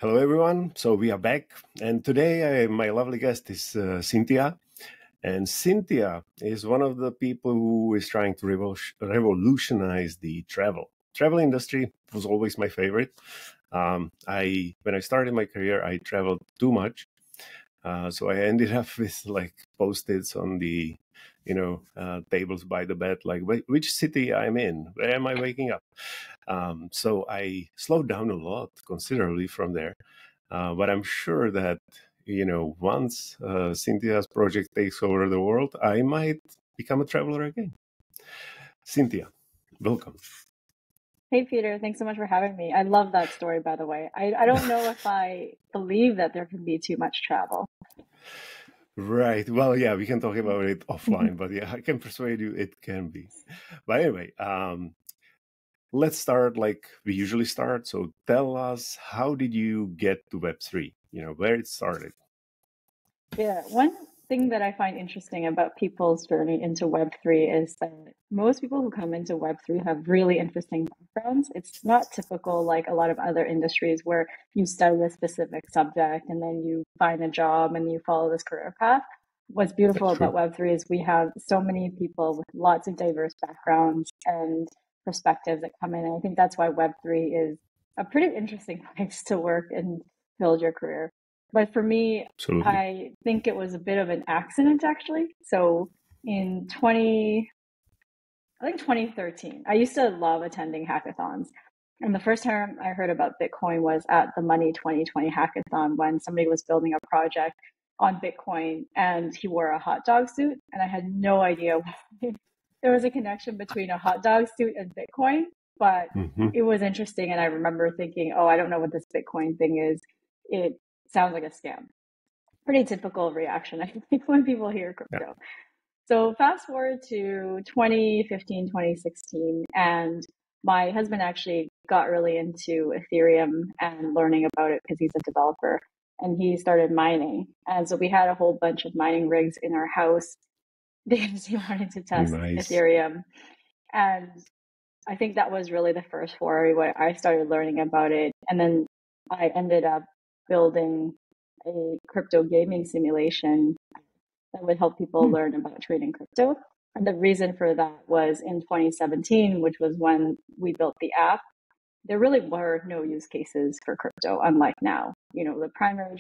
Hello, everyone. So we are back, and today my lovely guest is Cynthia. And Cynthia is one of the people who is trying to revolutionize the travel industry. Was always my favorite. When I started my career, I traveled too much, so I ended up with like post-its on the tables by the bed, like which city I'm in, where am I waking up. So I slowed down a lot considerably from there. But I'm sure that, once Cynthia's project takes over the world, I might become a traveler again. Cynthia, welcome. Hey, Peter, thanks so much for having me. I love that story, by the way. I don't know if I believe that there can be too much travel. Right. Well, yeah, we can talk about it offline, but yeah, I can persuade you it can be. But anyway, let's start like we usually start. So tell us, how did you get to Web3? Where it started. Yeah, one thing that I find interesting about people's journey into Web3 is that most people who come into Web3 have really interesting backgrounds. It's not typical like a lot of other industries where you study a specific subject and then you find a job and you follow this career path. What's beautiful about Web3 is we have so many people with lots of diverse backgrounds and perspectives that come in. And I think that's why Web3 is a pretty interesting place to work and build your career. But for me, Absolutely. I think it was a bit of an accident, actually. So in 2013, I used to love attending hackathons. And the first time I heard about Bitcoin was at the Money 2020 hackathon when somebody was building a project on Bitcoin and he wore a hot dog suit. And I had no idea why there was a connection between a hot dog suit and Bitcoin, but it was interesting. And I remember thinking, oh, I don't know what this Bitcoin thing is. It sounds like a scam. Pretty typical reaction, I think, when people hear crypto. Yeah. So fast forward to 2015, 2016, and my husband actually got really into Ethereum and learning about it because he's a developer, and he started mining. And so we had a whole bunch of mining rigs in our house because he wanted to test Ethereum. And I think that was really the first foray where I started learning about it. And then I ended up building a crypto gaming simulation that would help people learn about trading crypto. And the reason for that was in 2017, which was when we built the app, there really were no use cases for crypto, unlike now. The primary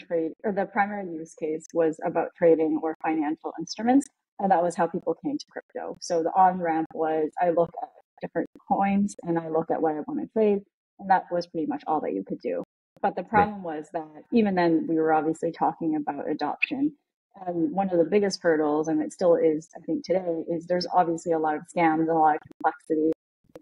use case was about trading or financial instruments, and that was how people came to crypto. So the on-ramp was I look at different coins and I look at what I want to trade, and that was pretty much all that you could do. But the problem was that even then we were obviously talking about adoption. And one of the biggest hurdles, and it still is, I think today, is there's obviously a lot of scams and a lot of complexity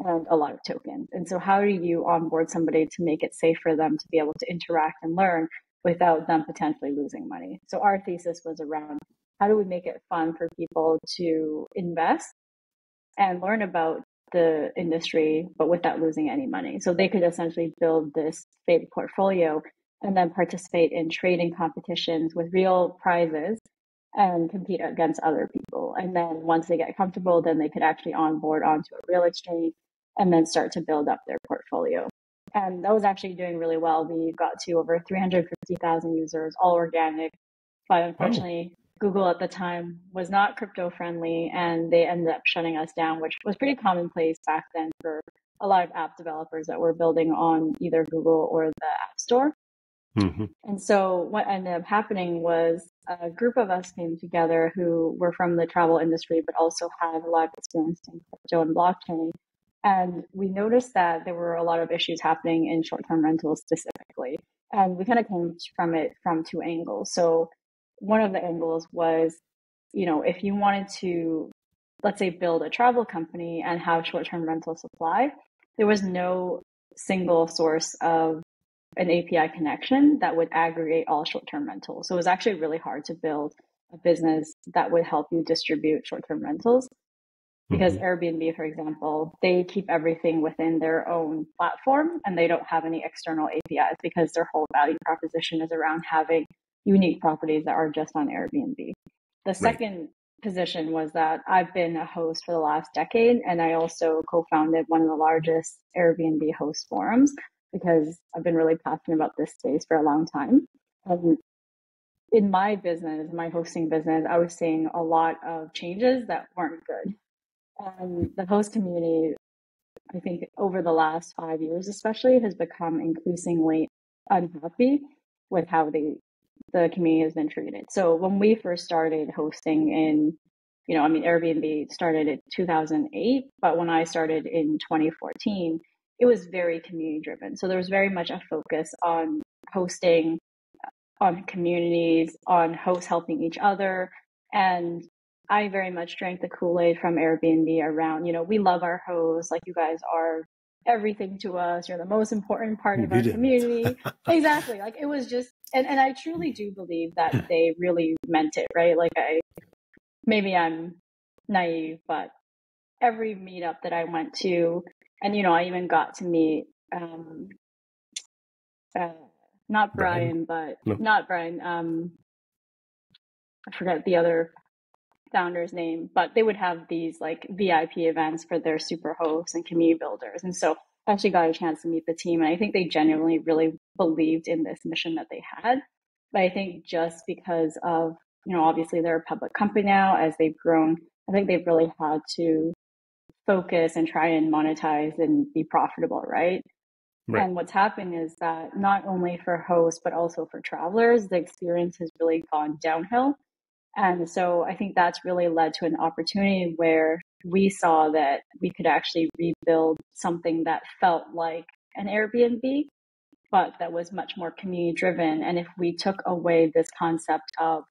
and a lot of tokens. And so how do you onboard somebody to make it safe for them to be able to interact and learn without them potentially losing money? So our thesis was around how do we make it fun for people to invest and learn about the industry, but without losing any money. So they could essentially build this big portfolio and then participate in trading competitions with real prizes and compete against other people. And then once they get comfortable, then they could actually onboard onto a real exchange and then start to build up their portfolio. And that was actually doing really well. We got to over 350,000 users, all organic. But unfortunately, Google at the time was not crypto friendly, and they ended up shutting us down, which was pretty commonplace back then for a lot of app developers that were building on either Google or the App Store. And so what ended up happening was a group of us came together who were from the travel industry, but also had a lot of experience in crypto and blockchain. And we noticed that there were a lot of issues happening in short-term rentals specifically. And we kind of came from it from two angles. So one of the angles was, if you wanted to, let's say, build a travel company and have short-term rental supply, there was no single source of an API connection that would aggregate all short-term rentals. So it was actually really hard to build a business that would help you distribute short-term rentals. Because Airbnb, for example, they keep everything within their own platform and they don't have any external APIs because their whole value proposition is around having unique properties that are just on Airbnb. The second position was that I've been a host for the last decade, and I also co-founded one of the largest Airbnb host forums because I've been really passionate about this space for a long time. And in my business, my hosting business, I was seeing a lot of changes that weren't good. And the host community, I think over the last 5 years especially, has become increasingly unhappy with how the community has been treated. So when we first started hosting in, Airbnb started in 2008, but when I started in 2014, it was very community driven. So there was very much a focus on hosting, on communities, on hosts helping each other. And I very much drank the Kool-Aid from Airbnb around, we love our hosts, like you guys are everything to us. You're the most important part of our community. Exactly. Like it was just, and I truly do believe that they really meant it, right? Like maybe I'm naive, but every meetup that I went to, and, I even got to meet, not Brian, but no. Not Brian. I forget the other founder's name, but they would have these like VIP events for their super hosts and community builders. And so I actually got a chance to meet the team. And I think they genuinely really believed in this mission that they had. But I think just because of, obviously they're a public company now, as they've grown, I think they've really had to focus and try and monetize and be profitable, right? And what's happened is that not only for hosts, but also for travelers, the experience has really gone downhill. And so I think that's really led to an opportunity where we saw that we could actually rebuild something that felt like an Airbnb, but that was much more community driven. And if we took away this concept of,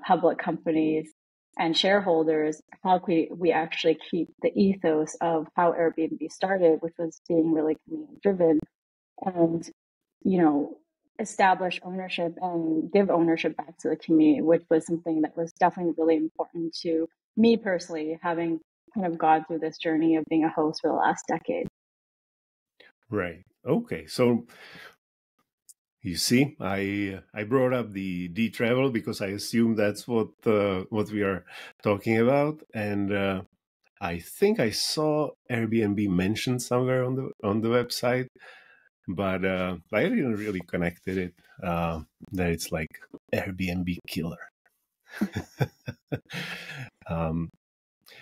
public companies and shareholders, how could we actually keep the ethos of how Airbnb started, which was being really community driven, and, establish ownership and give ownership back to the community, which was something that was definitely really important to me personally, having kind of gone through this journey of being a host for the last decade. Right. Okay. So you see, I brought up the Dtravel because I assume that's what we are talking about, and I think I saw Airbnb mentioned somewhere on the website, but I didn't really connected it that it's like Airbnb killer.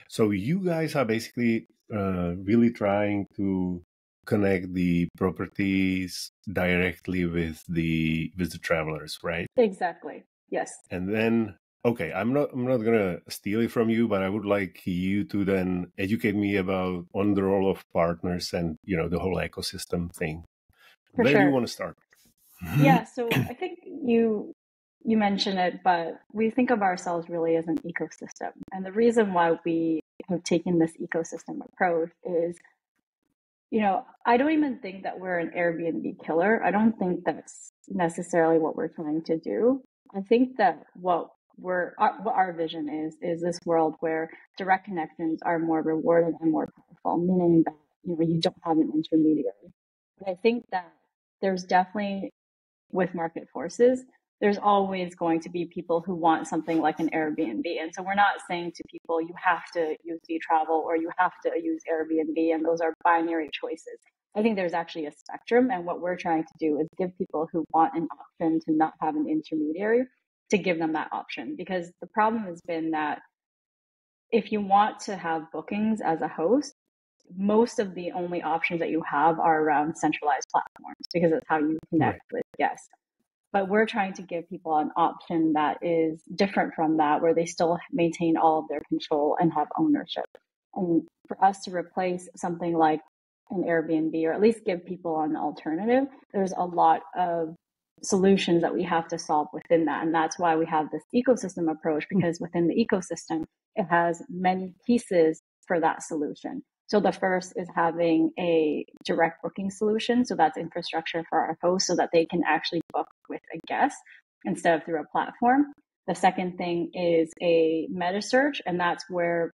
So you guys are basically really trying to connect the properties directly with the travelers, right? Exactly. Yes. And then, okay, I'm not gonna steal it from you, but I would like you to then educate me about on the role of partners and the whole ecosystem thing. For Where sure. do you want to start? Yeah, so I think you mentioned it, but we think of ourselves really as an ecosystem. And the reason why we have taken this ecosystem approach is, I don't even think that we're an Airbnb killer. I don't think that's necessarily what we're trying to do. I think that what our vision is this world where direct connections are more rewarding and more powerful, meaning that you don't have an intermediary. But I think that there's definitely, with market forces, there's always going to be people who want something like an Airbnb. And so we're not saying to people, you have to use Dtravel or you have to use Airbnb, and those are binary choices. I think there's actually a spectrum. And what we're trying to do is give people who want an option to not have an intermediary, to give them that option. Because the problem has been that if you want to have bookings as a host, most of the only options that you have are around centralized platforms, because it's how you connect with guests. But we're trying to give people an option that is different from that, where they still maintain all of their control and have ownership. And for us to replace something like an Airbnb, or at least give people an alternative, there's a lot of solutions that we have to solve within that. And that's why we have this ecosystem approach, because within the ecosystem, it has many pieces for that solution. So the first is having a direct booking solution. So that's infrastructure for our hosts so that they can actually book with a guest instead of through a platform. The second thing is a meta search, and that's where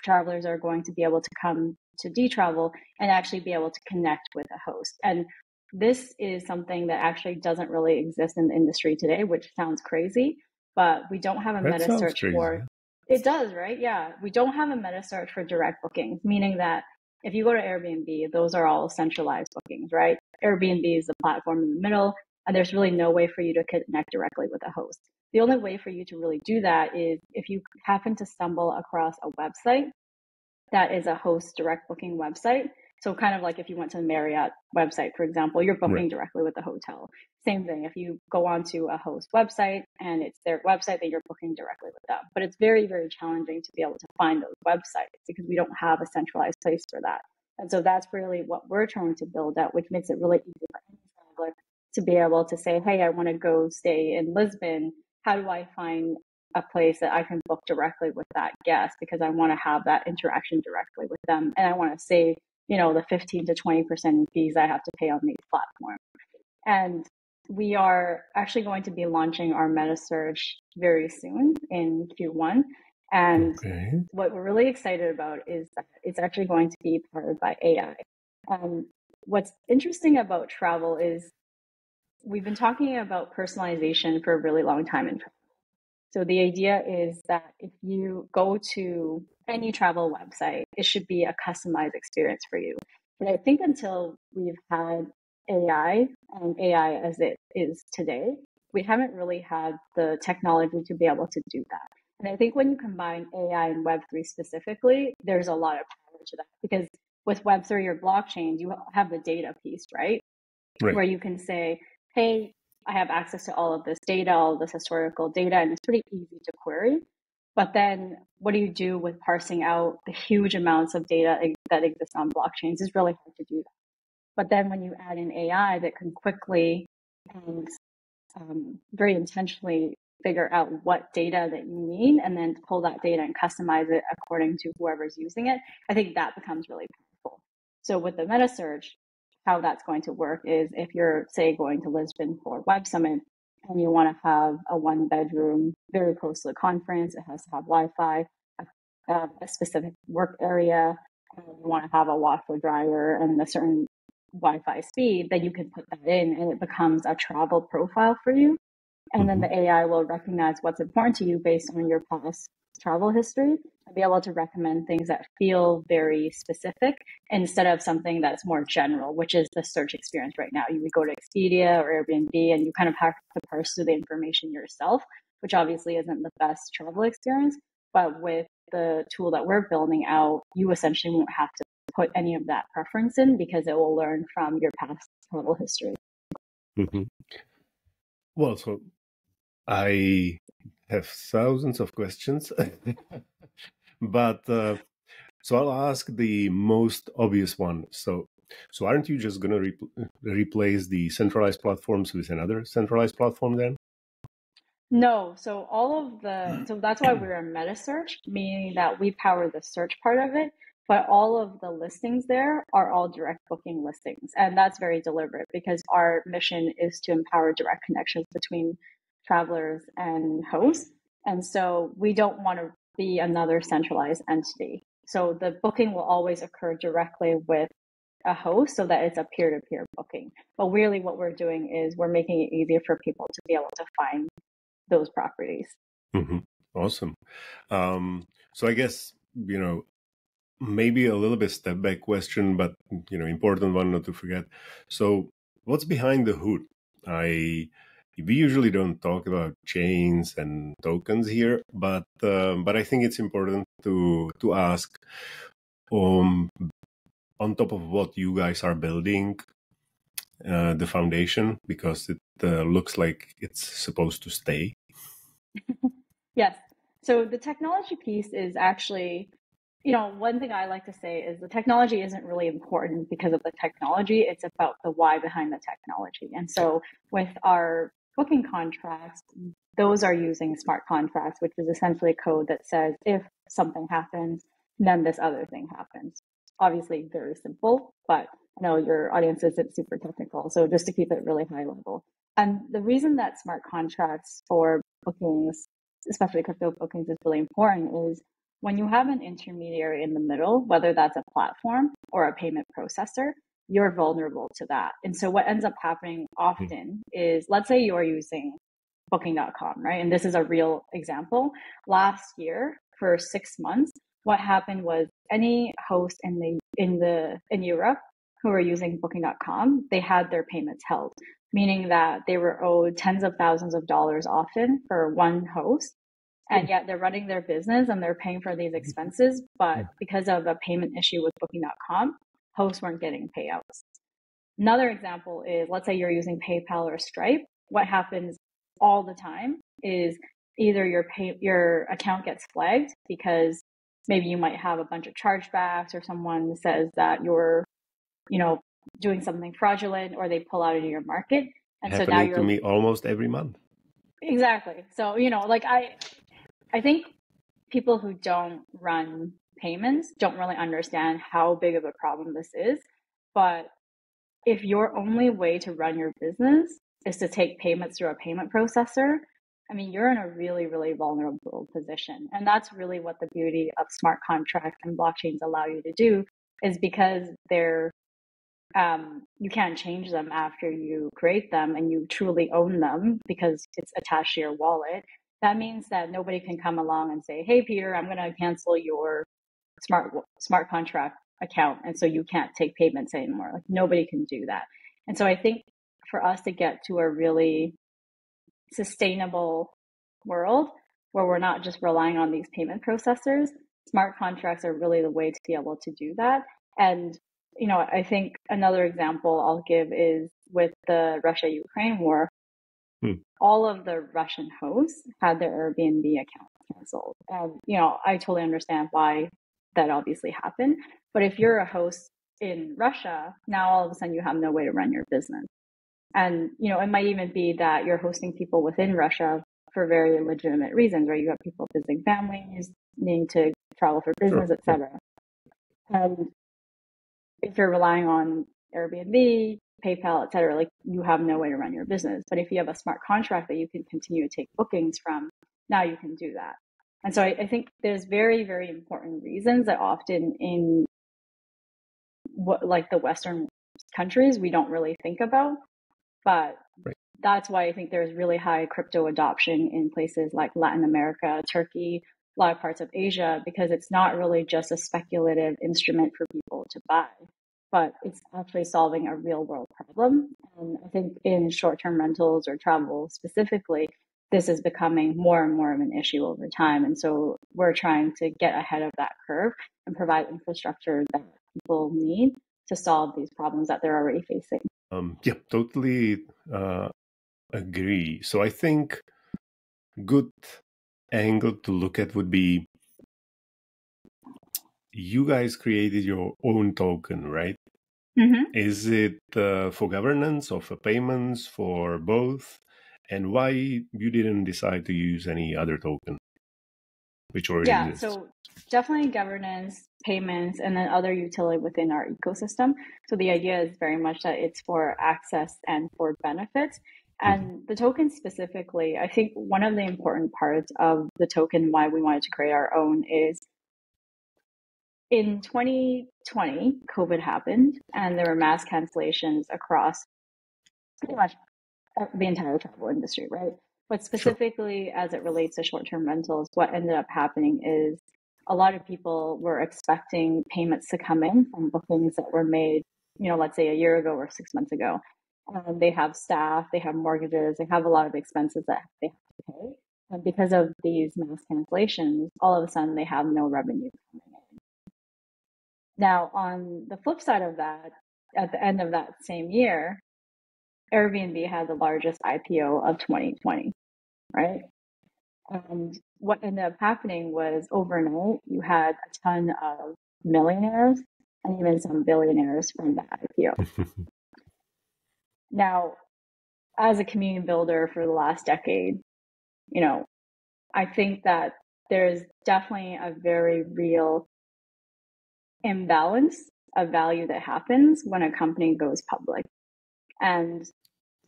travelers are going to be able to come to Dtravel and actually be able to connect with a host. And this is something that actually doesn't really exist in the industry today, which sounds crazy, but we don't have a meta search for... It does, right? Yeah. We don't have a meta search for direct bookings, meaning that if you go to Airbnb, those are all centralized bookings, right? Airbnb is the platform in the middle, and there's really no way for you to connect directly with a host. The only way for you to really do that is if you happen to stumble across a website that is a host direct booking website. So kind of like if you went to the Marriott website, for example, you're booking directly with the hotel. Same thing. If you go onto a host website and it's their website, that you're booking directly with them. But it's very, very challenging to be able to find those websites because we don't have a centralized place for that. And so that's really what we're trying to build out, which makes it really easy for any traveler to be able to say, hey, I want to go stay in Lisbon. How do I find a place that I can book directly with that guest, because I want to have that interaction directly with them. And I want to save, the 15 to 20% fees I have to pay on these platforms. And we are actually going to be launching our meta search very soon in Q1. And what we're really excited about is that it's actually going to be powered by AI. What's interesting about travel is we've been talking about personalization for a really long time in travel. So the idea is that if you go to any travel website, it should be a customized experience for you. But I think until we've had AI and AI as it is today, we haven't really had the technology to be able to do that. And I think when you combine AI and Web3 specifically, there's a lot of power to that, because with Web3 or blockchains, you have the data piece, right? Where you can say, hey, I have access to all of this data, all of this historical data, and it's pretty easy to query. But then what do you do with parsing out the huge amounts of data that exist on blockchains? It's really hard to do that. But then when you add in AI that can quickly and very intentionally figure out what data that you need and then pull that data and customize it according to whoever's using it, I think that becomes really powerful. So with the meta search, how that's going to work is if you're, say, going to Lisbon for Web Summit and you want to have a 1-bedroom very close to the conference, it has to have Wi-Fi, a specific work area, and you want to have a washer dryer and a certain Wi-Fi speed, then you can put that in and it becomes a travel profile for you. And then the AI will recognize what's important to you based on your past travel history and be able to recommend things that feel very specific instead of something that's more general, which is the search experience right now. You would go to Expedia or Airbnb and you kind of have to parse through the information yourself, which obviously isn't the best travel experience. But with the tool that we're building out, you essentially won't have to put any of that preference in because it will learn from your past travel history. Well, so I have thousands of questions, but so I'll ask the most obvious one. So aren't you just going to replace the centralized platforms with another centralized platform then? No, so that's why we're a meta search, meaning that we power the search part of it, but all of the listings there are all direct booking listings. And that's very deliberate because our mission is to empower direct connections between travelers and hosts. And so we don't want to be another centralized entity. So the booking will always occur directly with a host so that it's a peer-to-peer booking. But really what we're doing is we're making it easier for people to be able to find those properties. Awesome. So I guess, maybe a little bit step back question, but, important one not to forget. So what's behind the hood? We usually don't talk about chains and tokens here, but I think it's important to ask, on top of what you guys are building, the foundation, because it looks like it's supposed to stay. Yes. So the technology piece is actually, one thing I like to say is the technology isn't really important because of the technology. It's about the why behind the technology. And so with our booking contracts, those are using smart contracts, which is essentially code that says if something happens, then this other thing happens. Obviously very simple, but I know your audience isn't super technical. So just to keep it really high level. And the reason that smart contracts for bookings, especially crypto bookings, is really important is when you have an intermediary in the middle, whether that's a platform or a payment processor, you're vulnerable to that. And so what ends up happening often is, let's say you're using booking.com, right? And this is a real example. Last year, for 6 months, what happened was any host in Europe who were using Booking.com, they had their payments held, meaning that they were owed tens of thousands of dollars often for one host. And yet they're running their business and they're paying for these expenses. But because of a payment issue with Booking.com, hosts weren't getting payouts. Another example is, let's say you're using PayPal or Stripe. What happens all the time is either your account gets flagged because maybe you might have a bunch of chargebacks, or someone says that you're, doing something fraudulent, or they pull out of your market. And so now to me almost every month. Exactly. So, I think people who don't run payments don't really understand how big of a problem this is. But if your only way to run your business is to take payments through a payment processor, I mean, you're in a really, really vulnerable position. And that's really what the beauty of smart contracts and blockchains allow you to do, is because they're you can't change them after you create them, and you truly own them because it's attached to your wallet. That means that nobody can come along and say, hey, Peter, I'm going to cancel your smart contract account, and so you can't take payments anymore. Like, nobody can do that. And so I think for us to get to a really sustainable world where we're not just relying on these payment processors, smart contracts are really the way to be able to do that. And I think another example I'll give is with the Russia-Ukraine war. All of the Russian hosts had their Airbnb account canceled. And, I totally understand why that obviously happened. But if you're a host in Russia, now all of a sudden you have no way to run your business. And, it might even be that you're hosting people within Russia for very legitimate reasons, right? You have people visiting families, needing to travel for business, etc. And if you're relying on Airbnb, PayPal, et cetera, like, you have no way to run your business. But if you have a smart contract that you can continue to take bookings from, now you can do that. And so I think there's very, very important reasons that often in the Western countries, we don't really think about. But that's why I think there's really high crypto adoption in places like Latin America, Turkey, a lot of parts of Asia, because it's not really just a speculative instrument for people to buy, but it's actually solving a real world problem. And I think in short-term rentals or travel specifically, this is becoming more and more of an issue over time. And so we're trying to get ahead of that curve and provide infrastructure that people need to solve these problems that they're already facing. Totally agree. So I think good angle to look at would be, you guys created your own token, right? Is it for governance or for payments, for both? And why you didn't decide to use any other token which already exists? So definitely governance, payments, and then other utility within our ecosystem. So the idea is very much that it's for access and for benefits. And the token specifically, I think one of the important parts of the token, why we wanted to create our own, is in 2020, COVID happened, and there were mass cancellations across pretty much the entire travel industry, right? But specifically as it relates to short-term rentals, what ended up happening is a lot of people were expecting payments to come in from bookings that were made, let's say a year ago or 6 months ago. They have staff, they have mortgages, they have a lot of expenses that they have to pay. And because of these mass cancellations, all of a sudden they have no revenue coming in. Now, on the flip side of that, at the end of that same year, Airbnb had the largest IPO of 2020, right? And what ended up happening was overnight, you had a ton of millionaires and even some billionaires from that IPO. Now, as a community builder for the last decade, I think that there's definitely a very real imbalance of value that happens when a company goes public. And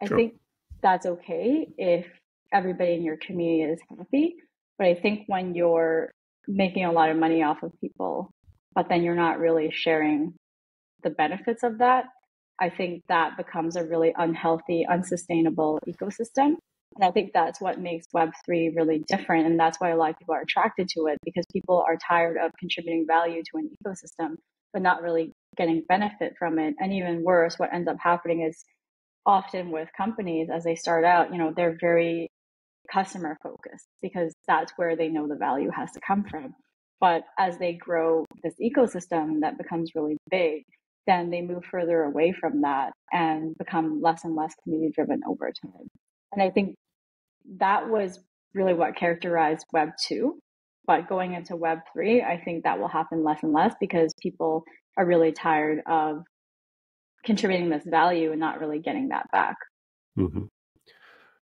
I think that's okay if everybody in your community is happy. But I think when you're making a lot of money off of people, but then you're not really sharing the benefits of that, I think that becomes a really unhealthy, unsustainable ecosystem. And I think that's what makes Web3 really different. And that's why a lot of people are attracted to it, because people are tired of contributing value to an ecosystem, but not really getting benefit from it. And even worse, what ends up happening is often with companies as they start out, they're very customer focused because that's where they know the value has to come from. But as they grow this ecosystem that becomes really big, then they move further away from that and become less and less community driven over time. And I think that was really what characterized Web 2. But going into Web 3, I think that will happen less and less because people are really tired of contributing this value and not really getting that back. Mm-hmm.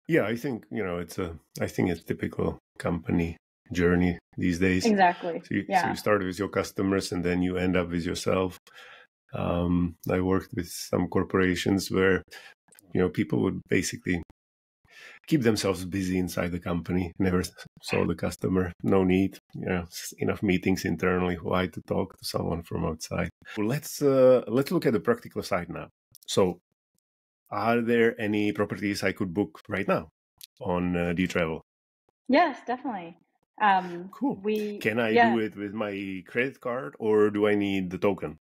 Yeah, I think, I think it's typical company journey these days. Exactly. So you start with your customers and then you end up with yourself. I worked with some corporations where, people would basically keep themselves busy inside the company, never saw the customer, no need, enough meetings internally, why to talk to someone from outside. Let's look at the practical side now. So are there any properties I could book right now on Dtravel? Yes, definitely. Cool. Can I do it with my credit card or do I need the token?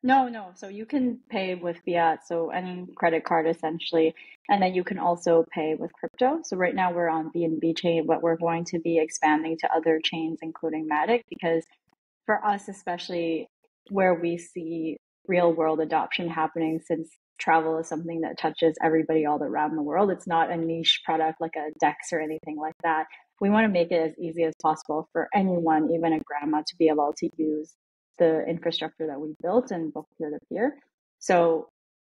No. So you can pay with fiat, so any credit card essentially, and then you can also pay with crypto. So right now we're on BNB chain, but we're going to be expanding to other chains, including Magic, because for us, especially where we see real world adoption happening, since travel is something that touches everybody all around the world. It's not a niche product like a Dex or anything like that. We want to make it as easy as possible for anyone, even a grandma, to be able to use the infrastructure that we built and book peer-to-peer. So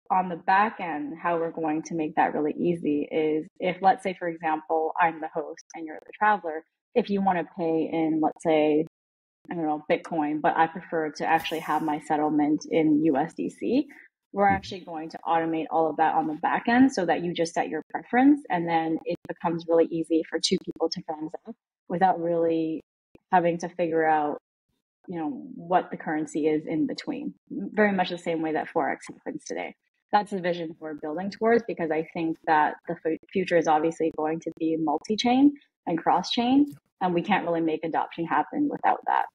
on the back end, how we're going to make that really easy is if, let's say, for example, I'm the host and you're the traveler, if you want to pay in, let's say, I don't know, Bitcoin, but I prefer to actually have my settlement in USDC. We're actually going to automate all of that on the back end so that you just set your preference and then it becomes really easy for two people to transact without really having to figure out, what the currency is in between. Very much the same way that Forex happens today. That's the vision we're building towards, because I think that the future is obviously going to be multi-chain and cross-chain, and we can't really make adoption happen without that.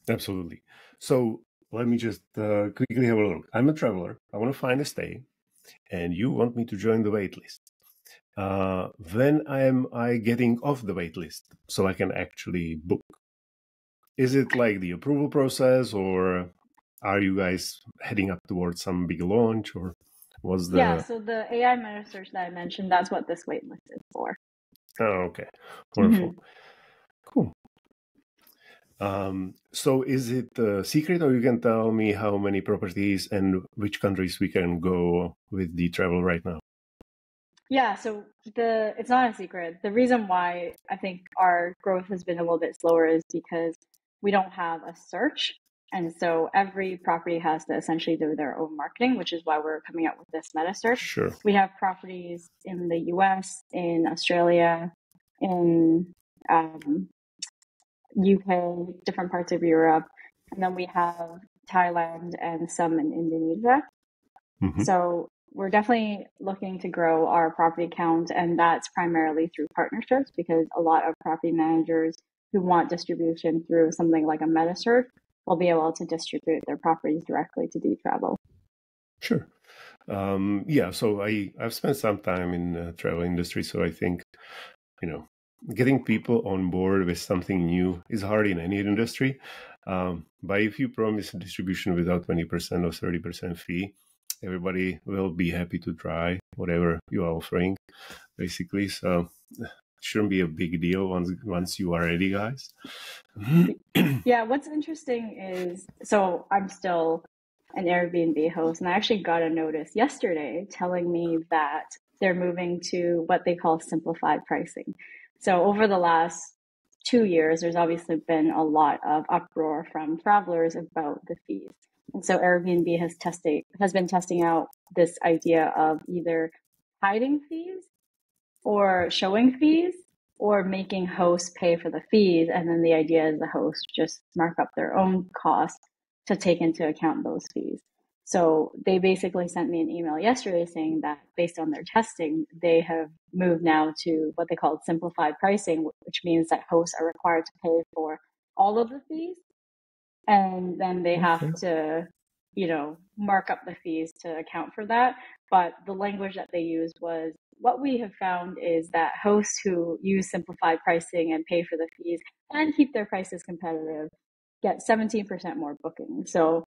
Absolutely. So let me just quickly have a look. I'm a traveler. I want to find a stay, and you want me to join the waitlist. When am I getting off the waitlist so I can actually book? Is it like the approval process, or are you guys heading up towards some big launch, or was the... Yeah, so the AI meta search that I mentioned, that's what this waitlist is for. Oh, okay. Wonderful. Cool. So is it a secret, or you can tell me how many properties and which countries we can go with Dtravel right now? Yeah, so it's not a secret. The reason why I think our growth has been a little bit slower is because we don't have a search. And so every property has to essentially do their own marketing, which is why we're coming out with this meta search. Sure. We have properties in the US, in Australia, in UK, different parts of Europe, and then we have Thailand and some in Indonesia. So we're definitely looking to grow our property count, and that's primarily through partnerships, because a lot of property managers who want distribution through something like a meta search will be able to distribute their properties directly to Dtravel. Sure. Yeah, so I've spent some time in the travel industry, so I think, getting people on board with something new is hard in any industry. But if you promise a distribution without 20% or 30% fee, everybody will be happy to try whatever you are offering, basically. So it shouldn't be a big deal once you are ready, guys. Yeah, what's interesting is, so I'm still an Airbnb host, and I actually got a notice yesterday telling me that they're moving to what they call simplified pricing. So over the last 2 years, there's obviously been a lot of uproar from travelers about the fees. And so Airbnb has been testing out this idea of either hiding fees or showing fees or making hosts pay for the fees. And then the idea is the host just mark up their own costs to take into account those fees. So they basically sent me an email yesterday saying that based on their testing, they have moved now to what they call simplified pricing, which means that hosts are required to pay for all of the fees, and then they have Okay. to, mark up the fees to account for that. But the language that they used was, what we have found is that hosts who use simplified pricing and pay for the fees and keep their prices competitive get 17% more bookings. So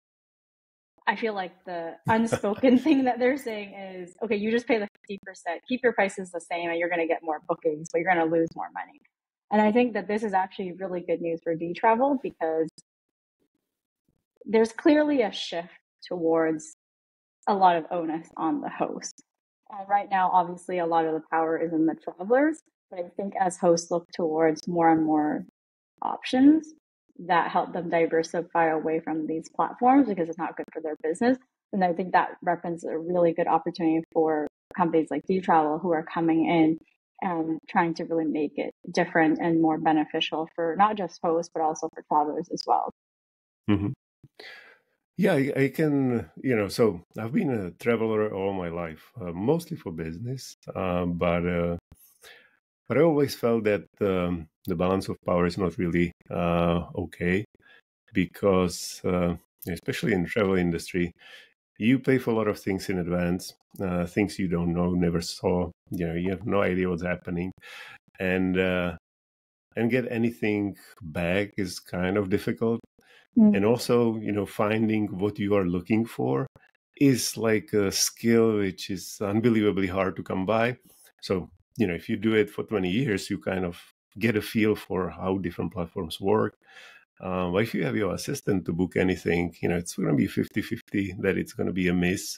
I feel like the unspoken thing that they're saying is, okay, you just pay the 50%, keep your prices the same, and you're going to get more bookings, but you're going to lose more money. And I think that this is actually really good news for Dtravel, because there's clearly a shift towards a lot of onus on the host. And right now, obviously, a lot of the power is in the travelers. But I think as hosts look towards more and more options that help them diversify away from these platforms because it's not good for their business, and I think that represents a really good opportunity for companies like Dtravel who are coming in and trying to really make it different and more beneficial for not just hosts, but also for travelers as well. Mm-hmm. Yeah, I can, so I've been a traveler all my life, mostly for business, but I always felt that the balance of power is not really okay, because especially in the travel industry, you pay for a lot of things in advance, things you don't know, never saw. You have no idea what's happening, and get anything back is kind of difficult. And also, finding what you are looking for is like a skill which is unbelievably hard to come by. So, if you do it for 20 years, you kind of get a feel for how different platforms work. But if you have your assistant to book anything, it's going to be 50-50 that it's going to be a miss.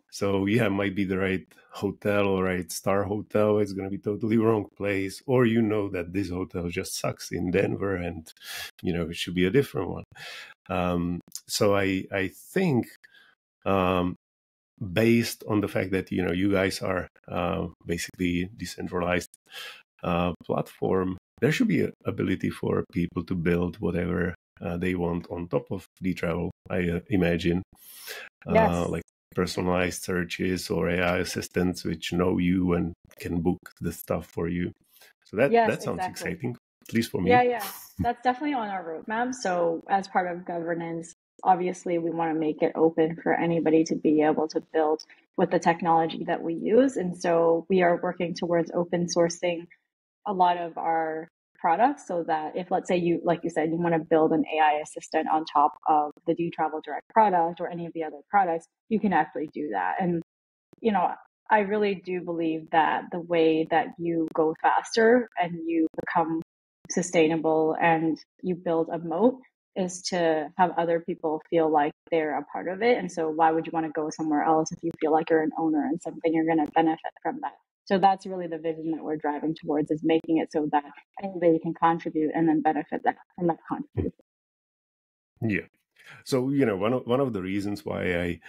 So yeah, it might be the right hotel or right star hotel. It's going to be totally wrong place. Or that this hotel just sucks in Denver and, it should be a different one. So I think based on the fact that, you guys are basically decentralized platform, there should be an ability for people to build whatever they want on top of Dtravel, I imagine. Yes. Like personalized searches or AI assistants which know you and can book the stuff for you. So that sounds Exactly. exciting, at least for me. Yeah. That's definitely on our roadmap. So as part of governance, obviously we want to make it open for anybody to be able to build with the technology that we use. And so we are working towards open sourcing a lot of our products, so that if, let's say, you, like you said, you want to build an AI assistant on top of the Dtravel Direct product or any of the other products, you can actually do that. And, I really do believe that the way that you go faster and you become sustainable and you build a moat is to have other people feel like they're a part of it. And so why would you want to go somewhere else if you feel like you're an owner and something, you're going to benefit from that? So that's really the vision that we're driving towards, is making it so that anybody can contribute and then benefit from that contribution. Yeah. So, one of the reasons why I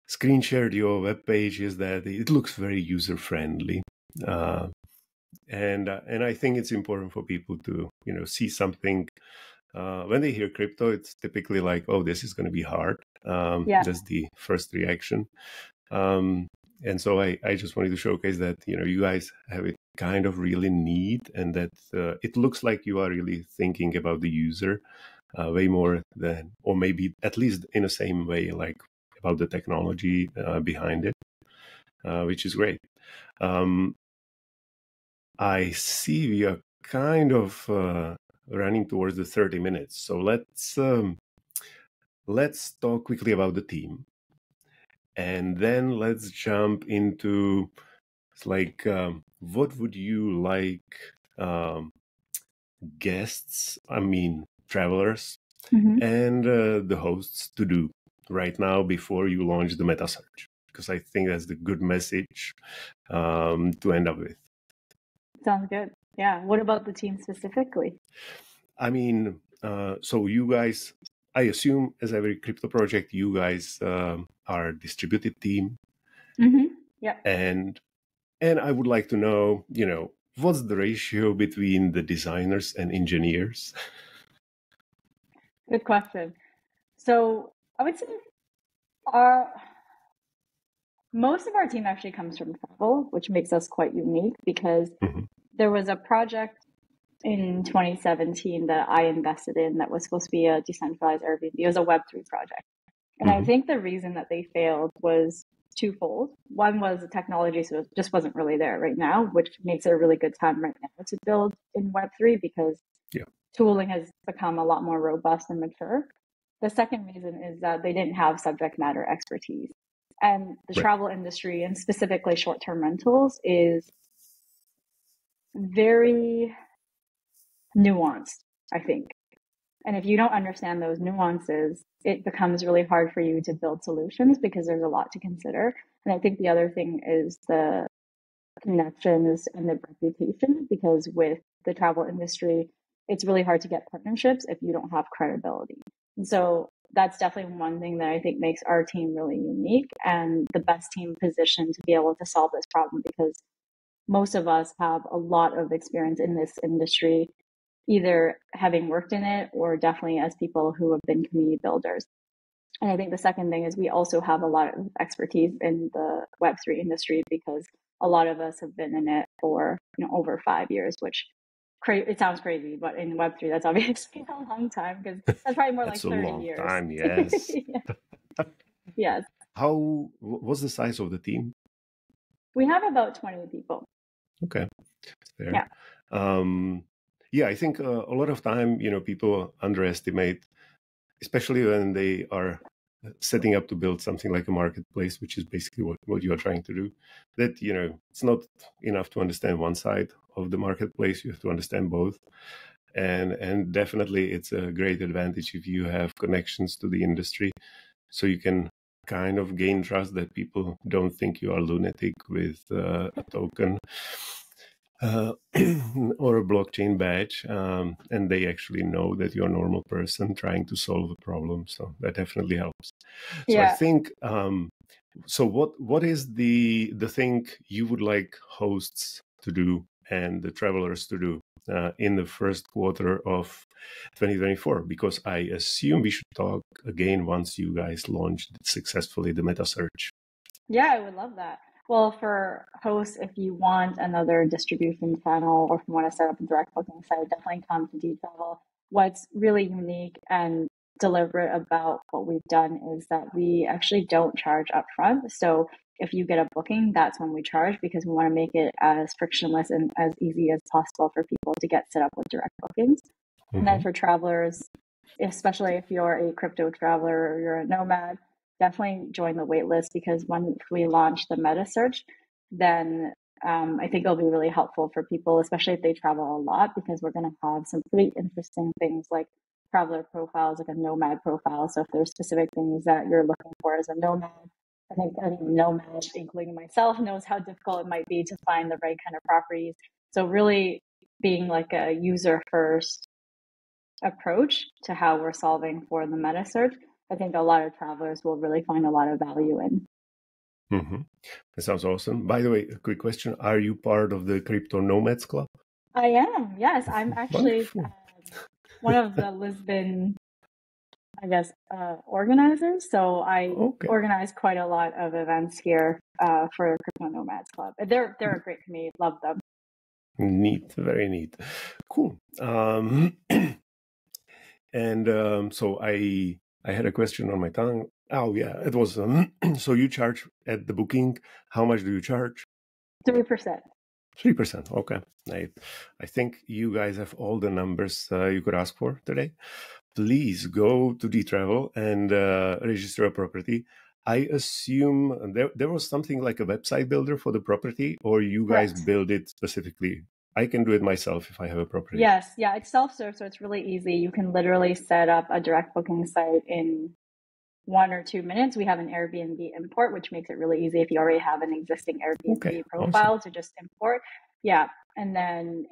screen shared your webpage is that it looks very user friendly. And I think it's important for people to, see something. When they hear crypto, it's typically like, oh, this is going to be hard. That's the first reaction. And so I just wanted to showcase that, you guys have it kind of really neat, and that it looks like you are really thinking about the user way more than, or maybe at least in the same way, like about the technology behind it, which is great. I see we are kind of running towards the 30 minutes. So let's talk quickly about the team. And then let's jump into what would you like guests, travelers, and the hosts to do right now before you launch the meta search? Because I think that's the good message to end up with. Sounds good. Yeah. What about the team specifically? So you guys, I assume, as every crypto project, you guys are a distributed team. Yeah. And I would like to know, what's the ratio between the designers and engineers? Good question. So I would say Most of our team actually comes from travel, which makes us quite unique because Mm-hmm. there was a project in 2017 that I invested in that was supposed to be a decentralized Airbnb. It was a Web3 project. And I Mm-hmm. think the reason that they failed was twofold. One was the technology just wasn't really there right now, which makes it a really good time right now to build in Web3 because Yeah. tooling has become a lot more robust and mature. The second reason is that they didn't have subject matter expertise. And the Right. travel industry, and specifically short-term rentals, is very nuanced, I think. And if you don't understand those nuances, it becomes really hard for you to build solutions because there's a lot to consider. And I think the other thing is the connections and the reputation, because with the travel industry, it's really hard to get partnerships if you don't have credibility. And so that's definitely one thing that I think makes our team really unique and the best team positioned to be able to solve this problem because most of us have a lot of experience in this industry, either having worked in it or definitely as people who have been community builders. And I think the second thing is we also have a lot of expertise in the Web3 industry because a lot of us have been in it for over 5 years, which it sounds crazy, but in Web3 that's obviously a long time because that's probably more That's like a 30 long years. time, yes. Yeah. Yes. What's the size of the team? We have about 20 people. Okay, fair. Yeah. Yeah, I think a lot of time, people underestimate, especially when they are setting up to build something like a marketplace, which is basically what you are trying to do, that, it's not enough to understand one side of the marketplace. You have to understand both. And definitely it's a great advantage if you have connections to the industry, so you can kind of gain trust that people don't think you are lunatic with a token or a blockchain badge, and they actually know that you're a normal person trying to solve a problem. So that definitely helps. So I Yeah. think, so what is the thing you would like hosts to do and the travelers to do in the first quarter of 2024? Because I assume we should talk again once you guys launched successfully the meta search. Yeah, I would love that. Well, for hosts, if you want another distribution channel or if you want to set up a direct booking site, definitely come to Dtravel. What's really unique and deliberate about what we've done is that we actually don't charge upfront. So if you get a booking, that's when we charge because we want to make it as frictionless and as easy as possible for people to get set up with direct bookings. And then for travelers, especially if you're a crypto traveler or you're a nomad, definitely join the waitlist because when we launch the meta search, then I think it'll be really helpful for people, especially if they travel a lot, because we're going to have some pretty interesting things like traveler profiles, like a nomad profile. So if there's specific things that you're looking for as a nomad, I think any nomad, including myself, knows how difficult it might be to find the right kind of properties. So really being like a user first approach to how we're solving for the meta search, I think a lot of travelers will really find a lot of value in. That sounds awesome. By the way, a quick question. Are you part of the Crypto Nomads Club? I am, yes. I'm actually Wonderful. one of the Lisbon, I guess, organizers. So I Okay. organize quite a lot of events here for Crypto Nomads Club. They're a great community. Love them. Neat. Very neat. Cool. And so I had a question on my tongue. Oh yeah, it was so you charge at the booking. How much do you charge? 3%. 3%. Okay. I think you guys have all the numbers you could ask for today. Please go to Dtravel and register a property. I assume there was something like a website builder for the property, or you guys Correct. build it specifically. I can do it myself if I have a property. Yes, yeah, it's self-serve, so it's really easy. You can literally set up a direct booking site in 1 or 2 minutes. We have an Airbnb import, which makes it really easy if you already have an existing Airbnb profile to just import. Yeah, and then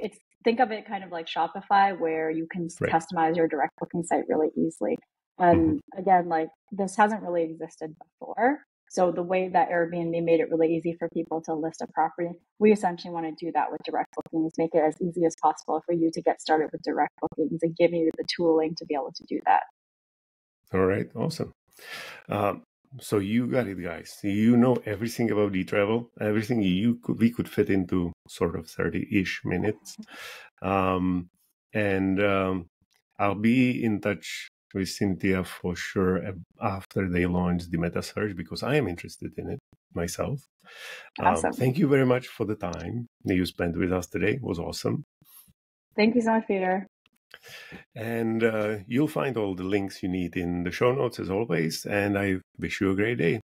think of it kind of like Shopify, where you can customize your direct booking site really easily. And again, like this hasn't really existed before. So the way that Airbnb made it really easy for people to list a property, we essentially want to do that with direct bookings, make it as easy as possible for you to get started with direct bookings and give you the tooling to be able to do that. All right, awesome. So you got it, guys. You know everything about Dtravel, everything we could fit into sort of 30-ish minutes. And I'll be in touch with Cynthia for sure after they launch the meta search, because I am interested in it myself. Awesome. Thank you very much for the time that you spent with us today. It was awesome. Thank you so much, Peter. And you'll find all the links you need in the show notes as always. And I wish you a great day.